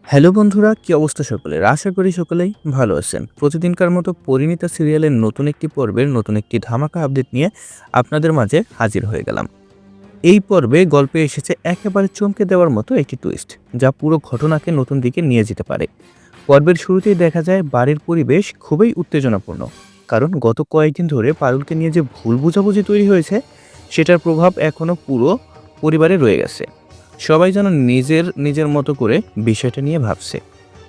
Hello বন্ধুরা, কি অবস্থা সকলের? আশা করি সকলেই ভালো আছেন। প্রতিদিনকার মতো পরিণীতা সিরিয়ালের নতুন একটি পর্বের নতুন একটি ধামাকা আপডেট নিয়ে আপনাদের মাঝে হাজির হয়ে গেলাম। এই পর্বে গল্পে এসেছে একেবারে চমকে দেওয়ার মতো একটি টুইস্ট, যা পুরো ঘটনাকে নতুন দিকে নিয়ে যেতে পারে। পর্বের শুরুতেই দেখা যায় বাড়ির পরিবেশ খুবই উত্তেজনাপূর্ণ, কারণ গত কয়েকদিন ধরে পারুলকে নিয়ে যে ভুল বোঝাবুঝি তৈরি হয়েছে, সেটার প্রভাব এখনও পুরো পরিবারে রয়ে গেছে। সবাই যেন নিজের নিজের মতো করে বিষয়টা নিয়ে ভাবছে।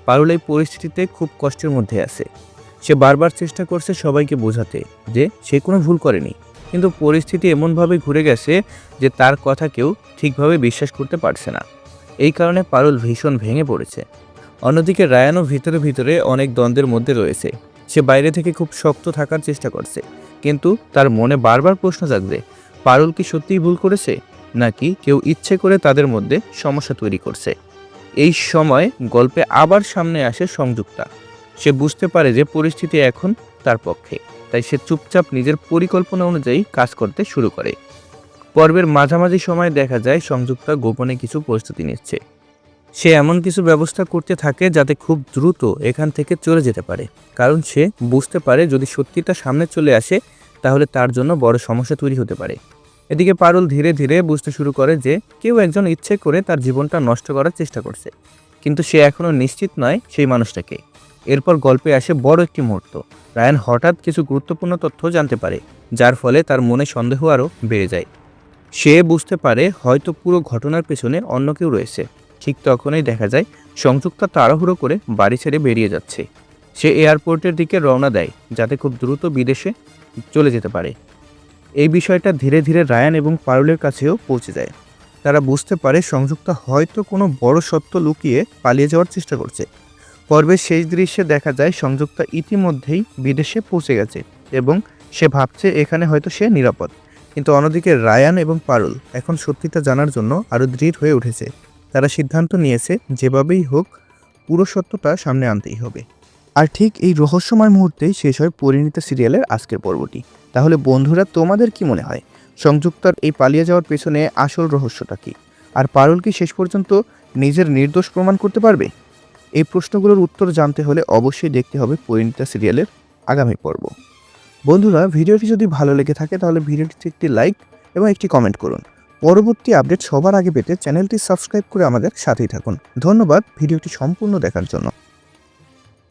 পারুল এই পরিস্থিতিতে খুব কষ্টের মধ্যে আছে। সে বারবার চেষ্টা করছে সবাইকে বোঝাতে যে সে কোনো ভুল করেনি, কিন্তু পরিস্থিতি এমনভাবে ঘুরে গেছে যে তার কথা কেউ ঠিকভাবে বিশ্বাস করতে পারছে না। এই কারণে পারুল ভীষণ ভেঙে পড়েছে। অন্যদিকে রায়ানও ভিতরে ভিতরে অনেক দ্বন্দ্বের মধ্যে রয়েছে। সে বাইরে থেকে খুব শক্ত থাকার চেষ্টা করছে, কিন্তু তার মনে বারবার প্রশ্ন জাগছে, পারুল কি সত্যিই ভুল করেছে, নাকি কেউ ইচ্ছে করে তাদের মধ্যে সমস্যা তৈরি করছে। এই সময় গল্পে আবার সামনে আসে সংযুক্তা। সে বুঝতে পারে যে পরিস্থিতি এখন তার পক্ষে, তাই সে চুপচাপ নিজের পরিকল্পনা অনুযায়ী কাজ করতে শুরু করে। পর্বের মাঝামাঝি সময় দেখা যায় সংযুক্তা গোপনে কিছু প্রস্তুতি নিচ্ছে। সে এমন কিছু ব্যবস্থা করতে থাকে যাতে খুব দ্রুত এখান থেকে চলে যেতে পারে, কারণ সে বুঝতে পারে যদি সত্যিটা সামনে চলে আসে তাহলে তার জন্য বড় সমস্যা তৈরি হতে পারে। এদিকে পারুল ধীরে ধীরে বুঝতে শুরু করে যে কেউ একজন ইচ্ছে করে তার জীবনটা নষ্ট করার চেষ্টা করছে, কিন্তু সে এখনও নিশ্চিত নয় সেই মানুষটাকে। এরপর গল্পে আসে বড় একটি মুহূর্ত। রায়ান হঠাৎ কিছু গুরুত্বপূর্ণ তথ্য জানতে পারে, যার ফলে তার মনে সন্দেহ আরও বেড়ে যায়। সে বুঝতে পারে হয়তো পুরো ঘটনার পেছনে অন্য কেউ রয়েছে। ঠিক তখনই দেখা যায় সংযুক্তা তাড়াহুড়ো করে বাড়ি ছেড়ে বেরিয়ে যাচ্ছে। সে এয়ারপোর্টের দিকে রওনা দেয় যাতে খুব দ্রুত বিদেশে চলে যেতে পারে। এই বিষয়টা ধীরে ধীরে রায়ান এবং পারুলের কাছেও পৌঁছে যায়। তারা বুঝতে পারে সংযুক্তা হয়তো কোনো বড় সত্য লুকিয়ে পালিয়ে যাওয়ার চেষ্টা করছে। পর্বের শেষ দৃশ্যে দেখা যায় সংযুক্তা ইতিমধ্যেই বিদেশে পৌঁছে গেছে এবং সে ভাবছে এখানে হয়তো সে নিরাপদ। কিন্তু অন্যদিকে রায়ান এবং পারুল এখন সত্যিটা জানার জন্য আরও দৃঢ় হয়ে উঠেছে। তারা সিদ্ধান্ত নিয়েছে যেভাবেই হোক পুরো সত্যটা সামনে আনতেই হবে। আর ঠিক এই রহস্যময় মুহূর্তেই শেষ হয় পরিণীতা সিরিয়ালের আজকের পর্বটি। তাহলে বন্ধুরা, তোমাদের কি মনে হয় সংযুক্তার এই পালিয়ে যাওয়ার পেছনে আসল রহস্যটা কি? আর পারুল কি শেষ পর্যন্ত নিজের নির্দোষ প্রমাণ করতে পারবে? এই প্রশ্নগুলোর উত্তর জানতে হলে অবশ্যই দেখতে হবে পরিণীতা সিরিয়ালের আগামী পর্ব। বন্ধুরা, ভিডিওটি যদি ভালো লেগে থাকে তাহলে ভিডিওটিতে একটি লাইক এবং একটি কমেন্ট করুন। পরবর্তী আপডেট সবার আগে পেতে চ্যানেলটি সাবস্ক্রাইব করে আমাদের সাথেই থাকুন। ধন্যবাদ ভিডিওটি সম্পূর্ণ দেখার জন্য।